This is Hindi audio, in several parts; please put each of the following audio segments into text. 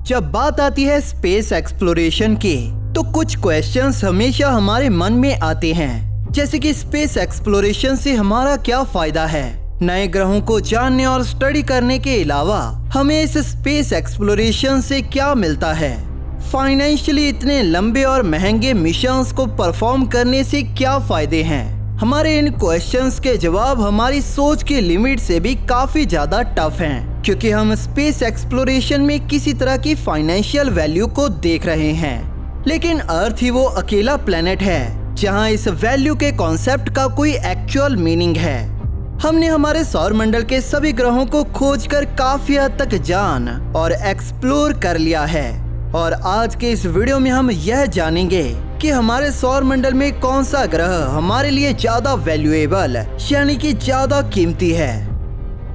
जब बात आती है स्पेस एक्सप्लोरेशन की, तो कुछ क्वेश्चंस हमेशा हमारे मन में आते हैं, जैसे कि स्पेस एक्सप्लोरेशन से हमारा क्या फायदा है। नए ग्रहों को जानने और स्टडी करने के अलावा हमें इस स्पेस एक्सप्लोरेशन से क्या मिलता है। फाइनेंशियली इतने लंबे और महंगे मिशंस को परफॉर्म करने से क्या फायदे हैं। हमारे इन क्वेश्चंस के जवाब हमारी सोच की लिमिट से भी काफी ज्यादा टफ हैं, क्योंकि हम स्पेस एक्सप्लोरेशन में किसी तरह की फाइनेंशियल वैल्यू को देख रहे हैं। लेकिन अर्थ ही वो अकेला प्लेनेट है जहां इस वैल्यू के कॉन्सेप्ट का कोई एक्चुअल मीनिंग है। हमने हमारे सौर मंडल के सभी ग्रहों को खोजकर काफी हद तक जान और एक्सप्लोर कर लिया है, और आज के इस वीडियो में हम यह जानेंगे कि हमारे सौर मंडल में कौन सा ग्रह हमारे लिए ज्यादा वैल्यूएबल यानी कि ज्यादा कीमती है।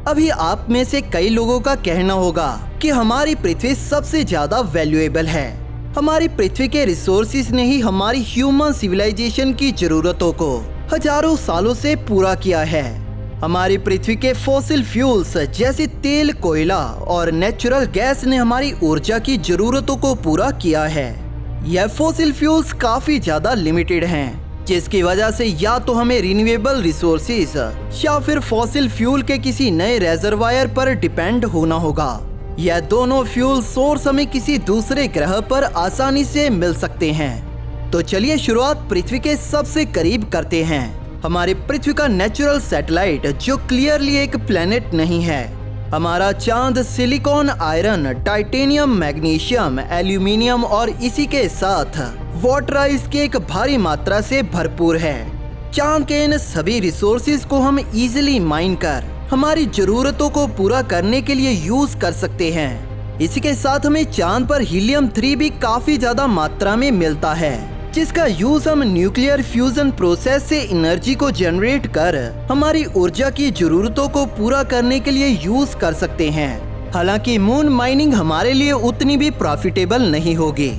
अभी आप में से कई लोगों का कहना होगा कि हमारी पृथ्वी सबसे ज्यादा वैल्यूएबल है। हमारी पृथ्वी के रिसोर्सेज ने ही हमारी ह्यूमन सिविलाइजेशन की जरूरतों को हजारों सालों से पूरा किया है। हमारी पृथ्वी के फॉसिल फ्यूल्स जैसे तेल, कोयला और नेचुरल गैस ने हमारी ऊर्जा की जरूरतों को पूरा किया है। यह फॉसिल फ्यूल्स काफी ज्यादा लिमिटेड हैं, जिसकी वजह से या तो हमें रिन्यूएबल रिसोर्सेज या फिर फॉसिल फ्यूल के किसी नए रिजर्वायर पर डिपेंड होना होगा। यह दोनों फ्यूल सोर्स हमें किसी दूसरे ग्रह पर आसानी से मिल सकते हैं। तो चलिए शुरुआत पृथ्वी के सबसे करीब करते हैं, हमारी पृथ्वी का नेचुरल सैटेलाइट जो क्लियरली एक प्लेनेट नहीं है। हमारा चांद silicon, iron, titanium, magnesium, aluminium और इसी के साथ वाटर आइस की एक भारी मात्रा से भरपूर है। चांद के इन सभी रिसोर्सेज को हम इजीली माइन कर हमारी जरूरतों को पूरा करने के लिए यूज कर सकते हैं। इसी के साथ हमें चांद पर हीलियम 3 भी काफी ज्यादा मात्रा में मिलता है, जिसका यूज हम न्यूक्लियर फ्यूजन प्रोसेस से एनर्जी को जनरेट कर हमारी ऊर्जा की जरूरतों को पूरा करने के लिए यूज कर सकते हैं। हालांकि मून माइनिंग हमारे लिए उतनी भी प्रॉफिटेबल नहीं होगी।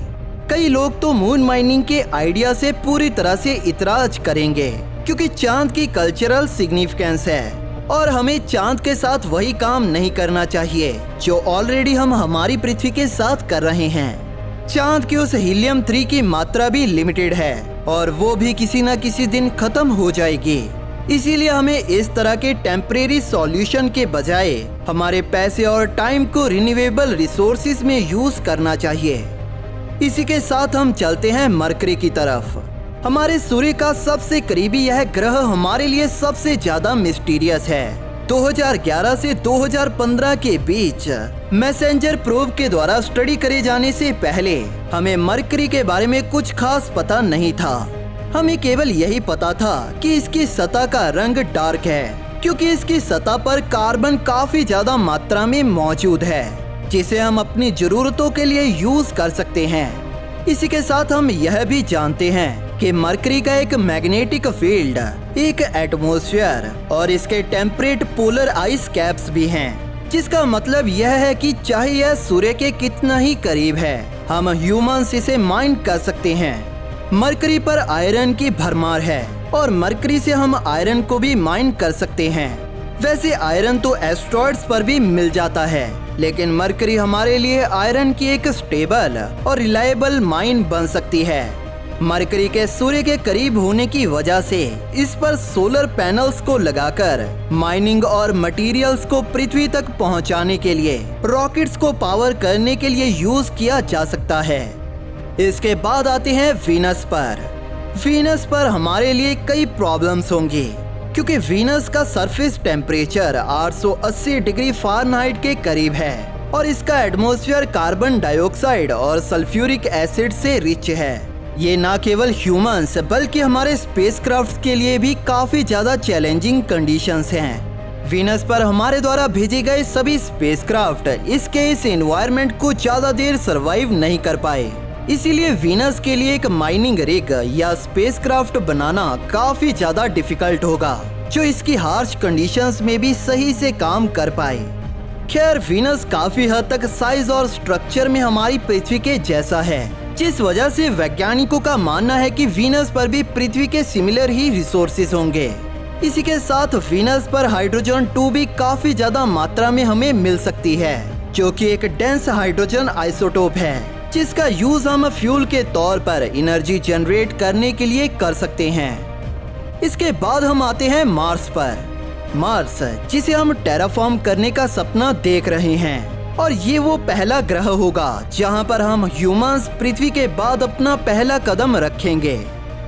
कई लोग तो मून माइनिंग के आइडिया से पूरी तरह से इतराज करेंगे, क्योंकि चांद की कल्चरल सिग्निफिकेंस है और हमें चांद के साथ वही काम नहीं करना चाहिए जो ऑलरेडी हम हमारी पृथ्वी के साथ कर रहे हैं। चांद की उस हीलियम 3 की मात्रा भी लिमिटेड है और वो भी किसी न किसी दिन खत्म हो जाएगी। इसीलिए हमें इस तरह के टेम्परेरी सॉल्यूशन के बजाय हमारे पैसे और टाइम को रिन्यूएबल रिसोर्सेज में यूज करना चाहिए। इसी के साथ हम चलते हैं मरकरी की तरफ। हमारे सूर्य का सबसे करीबी यह ग्रह हमारे लिए सबसे ज्यादा मिस्टीरियस है। 2011 से 2015 के बीच मैसेंजर प्रोब के द्वारा स्टडी करे जाने से पहले हमें मरकरी के बारे में कुछ खास पता नहीं था। हमें केवल यही पता था कि इसकी सतह का रंग डार्क है, क्योंकि इसकी सतह पर कार्बन काफी ज्यादा मात्रा में मौजूद है, जिसे हम अपनी जरूरतों के लिए यूज कर सकते हैं। इसी के साथ हम यह भी जानते हैं कि मरकरी का एक मैग्नेटिक फील्ड, एक एटमॉस्फेयर और इसके टेम्परेट पोलर आइस कैप्स भी हैं, जिसका मतलब यह है कि चाहे यह सूर्य के कितना ही करीब है, हम ह्यूमंस इसे माइन कर सकते हैं। मरकरी पर आयरन की भरमार है और मरकरी से हम आयरन को भी माइन कर सकते हैं। वैसे आयरन तो एस्ट्रॉइड्स पर भी मिल जाता है, लेकिन मरकरी हमारे लिए आयरन की एक स्टेबल और रिलायबल माइन बन सकती है। मरकरी के सूर्य के करीब होने की वजह से इस पर सोलर पैनल्स को लगाकर माइनिंग और मटेरियल्स को पृथ्वी तक पहुंचाने के लिए रॉकेट्स को पावर करने के लिए यूज किया जा सकता है। इसके बाद आते हैं वीनस पर। वीनस पर हमारे लिए कई प्रॉब्लम्स होंगी, क्योंकि वीनस का सरफेस टेम्परेचर 880 डिग्री फ़ारेनहाइट के करीब है और इसका एटमॉस्फेयर कार्बन डाइऑक्साइड और सल्फ्यूरिक एसिड से रिच है। ये न केवल ह्यूमंस बल्कि हमारे स्पेसक्राफ्ट्स के लिए भी काफी ज्यादा चैलेंजिंग कंडीशंस हैं। वीनस पर हमारे द्वारा भेजे गए सभी स्पेसक्राफ्ट इसके इस एनवायरनमेंट को ज्यादा देर सरवाइव नहीं कर पाए। इसीलिए वीनस के लिए एक माइनिंग रिग या स्पेसक्राफ्ट बनाना काफी ज्यादा डिफिकल्ट होगा, जो इसकी हार्श कंडीशंस में भी सही से काम कर पाए। खैर, वीनस काफी हद तक साइज और स्ट्रक्चर में हमारी पृथ्वी के जैसा है, जिस वजह से वैज्ञानिकों का मानना है कि वीनस पर भी पृथ्वी के सिमिलर ही रिसोर्सेज होंगे। इसी के साथ वीनस पर हाइड्रोजन 2 भी काफी ज्यादा मात्रा में हमें मिल सकती है। जो कि एक डेंस हाइड्रोजन आइसोटोप है, जिसका यूज हम फ्यूल के तौर पर एनर्जी जनरेट करने के लिए कर सकते हैं। इसके बाद हम आते हैं मार्स पर। मार्स, जिसे हम टेराफॉर्म करने का सपना देख रहे हैं, और ये वो पहला ग्रह होगा जहां पर हम ह्यूमंस पृथ्वी के बाद अपना पहला कदम रखेंगे।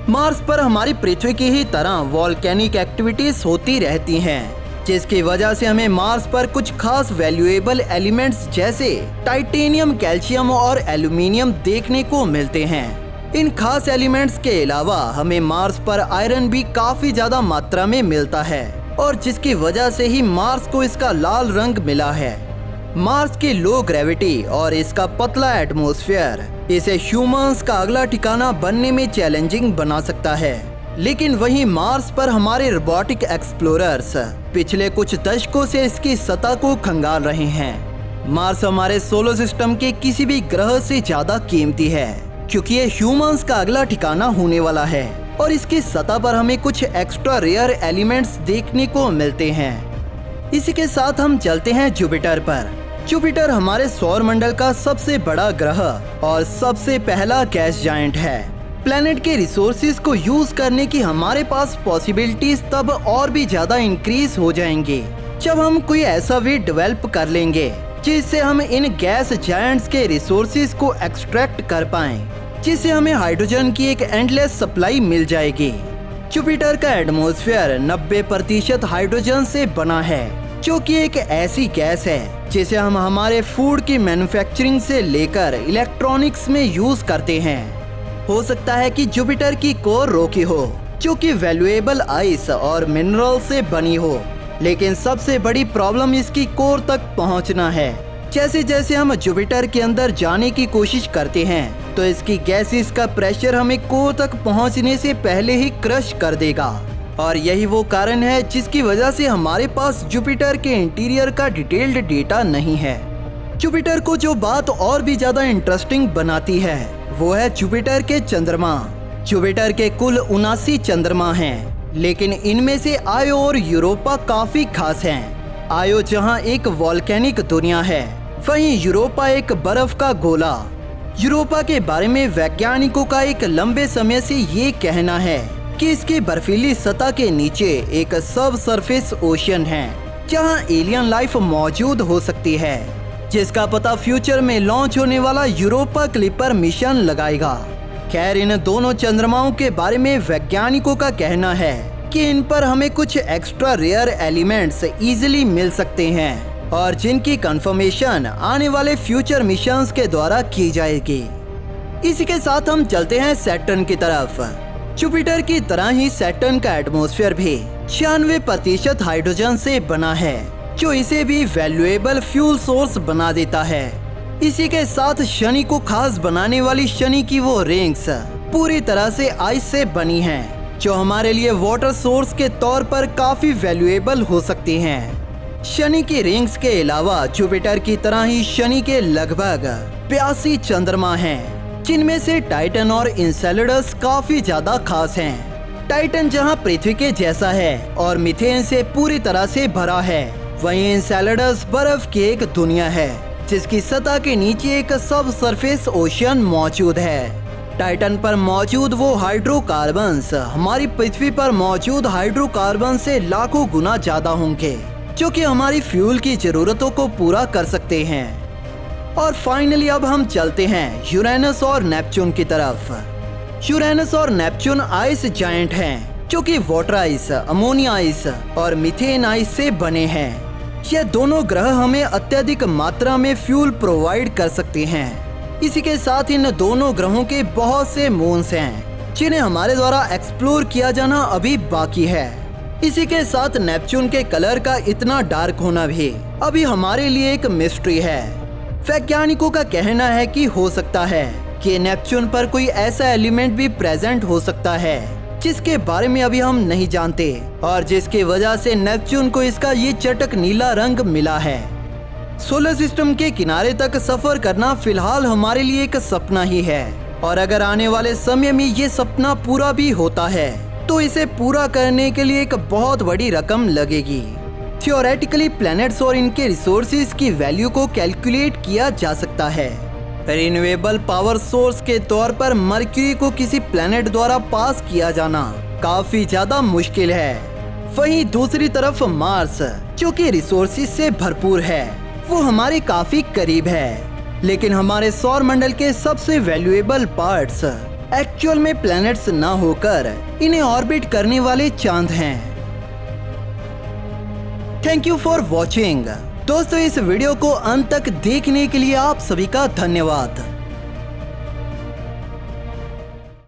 मार्स पर हमारी पृथ्वी की ही तरह वॉल्केनिक एक्टिविटीज होती रहती हैं, जिसकी वजह से हमें मार्स पर कुछ खास वैल्यूएबल एलिमेंट्स जैसे टाइटेनियम, कैल्शियम और एल्यूमिनियम देखने को मिलते हैं। इन खास एलिमेंट्स के अलावा हमें मार्स पर आयरन भी काफी ज्यादा मात्रा में मिलता है, और जिसकी वजह से ही मार्स को इसका लाल रंग मिला है। मार्स की लो ग्रेविटी और इसका पतला एटमॉस्फेयर इसे ह्यूमंस का अगला ठिकाना बनने में चैलेंजिंग बना सकता है। लेकिन वहीं मार्स पर हमारे रोबोटिक एक्सप्लोरर्स पिछले कुछ दशकों से इसकी सतह को खंगाल रहे हैं। मार्स हमारे सोलर सिस्टम के किसी भी ग्रह से ज्यादा कीमती है, क्योंकि ये ह्यूमंस का अगला ठिकाना होने वाला है, और इसकी सतह पर हमें कुछ एक्स्ट्रा रेयर एलिमेंट्स देखने को मिलते हैं। इसी के साथ हम चलते हैं जुपिटर पर। जुपिटर हमारे सौर मंडल का सबसे बड़ा ग्रह और सबसे पहला गैस जायंट है। प्लेनेट के रिसोर्सेज को यूज करने की हमारे पास पॉसिबिलिटीज तब और भी ज्यादा इंक्रीज हो जाएंगे जब हम कोई ऐसा वे डेवलप कर लेंगे जिससे हम इन गैस जायंट्स के रिसोर्सेज को एक्सट्रैक्ट कर पाएं, जिससे हमें हाइड्रोजन की एक एंडलेस सप्लाई मिल जाएगी। जुपिटर का एटमॉस्फेयर 90% हाइड्रोजन से बना है, जो कि एक ऐसी गैस है जिसे हम हमारे फूड की मैन्युफैक्चरिंग से लेकर इलेक्ट्रॉनिक्स में यूज करते हैं। हो सकता है कि जुपिटर की कोर रॉकी हो, जो कि वैल्यूएबल आइस और मिनरल से बनी हो, लेकिन सबसे बड़ी प्रॉब्लम इसकी कोर तक पहुंचना है। जैसे जैसे हम जुपिटर के अंदर जाने की कोशिश करते हैं, तो इसकी गैसेस का प्रेशर हमें कोर तक पहुंचने से पहले ही क्रश कर देगा, और यही वो कारण है जिसकी वजह से हमारे पास जुपिटर के इंटीरियर का डिटेल्ड डेटा नहीं है। जुपिटर को जो बात और भी ज्यादा इंटरेस्टिंग बनाती है वो है जुपिटर के चंद्रमा। जुपिटर के कुल 79 चंद्रमा हैं, लेकिन इनमें से आयो और यूरोपा काफी खास हैं। आयो जहां एक वॉल्केनिक दुनिया है, वहीं यूरोपा एक बर्फ का गोला। यूरोपा के बारे में वैज्ञानिकों का एक लंबे समय से ये कहना है कि इसकी बर्फीली सतह के नीचे एक सब सरफेस ओशन है, जहां एलियन लाइफ मौजूद हो सकती है, जिसका पता फ्यूचर में लॉन्च होने वाला यूरोपा क्लिपर मिशन लगाएगा। खैर, इन दोनों चंद्रमाओं के बारे में वैज्ञानिकों का कहना है कि इन पर हमें कुछ एक्स्ट्रा रेयर एलिमेंट्स इजीली मिल सकते हैं, और जिनकी कंफर्मेशन आने वाले फ्यूचर मिशंस के द्वारा की जाएगी। इसी के साथ हम चलते हैं सैटर्न की तरफ। जुपिटर की तरह ही सैटर्न का एटमॉस्फेयर भी 96% हाइड्रोजन से बना है, जो इसे भी वैल्यूएबल फ्यूल सोर्स बना देता है। इसी के साथ शनि को खास बनाने वाली शनि की वो रिंग्स पूरी तरह से आइस से बनी हैं, जो हमारे लिए वाटर सोर्स के तौर पर काफी वैल्यूएबल हो सकती हैं। शनि की रिंग्स के अलावा जुपिटर की तरह ही शनि के लगभग 82 चंद्रमा हैं, जिनमें से टाइटन और इंसेलेडस काफी ज्यादा खास हैं। टाइटन जहां पृथ्वी के जैसा है और मीथेन से पूरी तरह से भरा है, वहीं इंसेलेडस बर्फ की एक दुनिया है, जिसकी सतह के नीचे एक सब सरफेस ओशन मौजूद है। टाइटन पर मौजूद वो हाइड्रोकार्बन्स हमारी पृथ्वी पर मौजूद हाइड्रोकार्बन से लाखों गुना ज्यादा होंगे, जो कि हमारी फ्यूल की जरूरतों को पूरा कर सकते हैं। और फाइनली अब हम चलते हैं यूरेनस और नेपच्यून की तरफ। यूरेनस और नेपच्यून आइस जायंट हैं, जो कि वाटर आइस, अमोनिया आइस और मीथेन आइस से बने हैं। यह दोनों ग्रह हमें अत्यधिक मात्रा में फ्यूल प्रोवाइड कर सकते हैं। इसी के साथ इन दोनों ग्रहों के बहुत से मून्स हैं, जिन्हें हमारे द्वारा एक्सप्लोर किया जाना अभी बाकी है। इसी के साथ नेपच्यून के कलर का इतना डार्क होना भी अभी हमारे लिए एक मिस्ट्री है। वैज्ञानिकों का कहना है कि हो सकता है कि नेपच्यून पर कोई ऐसा एलिमेंट भी प्रेजेंट हो सकता है जिसके बारे में अभी हम नहीं जानते, और जिसकी वजह से नेपच्यून को इसका ये चटक नीला रंग मिला है। सोलर सिस्टम के किनारे तक सफर करना फिलहाल हमारे लिए एक सपना ही है, और अगर आने वाले समय में ये सपना पूरा भी होता है तो इसे पूरा करने के लिए एक बहुत बड़ी रकम लगेगी। थियोरेटिकली प्लैनेट्स और इनके रिसोर्सेज की वैल्यू को कैलकुलेट किया जा सकता है। रिन्यूएबल पावर सोर्स के तौर पर मरक्यूरी को किसी प्लैनेट द्वारा पास किया जाना काफी ज्यादा मुश्किल है। वहीं दूसरी तरफ मार्स, जो कि रिसोर्सेज से भरपूर है, वो हमारे काफी करीब है। लेकिन हमारे सौर मंडल के सबसे वैल्यूएबल पार्ट्स एक्चुअल में प्लैनेट्स ना होकर इन्हें ऑर्बिट करने वाले चांद हैं। Thank you for watching. दोस्तों, इस वीडियो को अंत तक देखने के लिए आप सभी का धन्यवाद।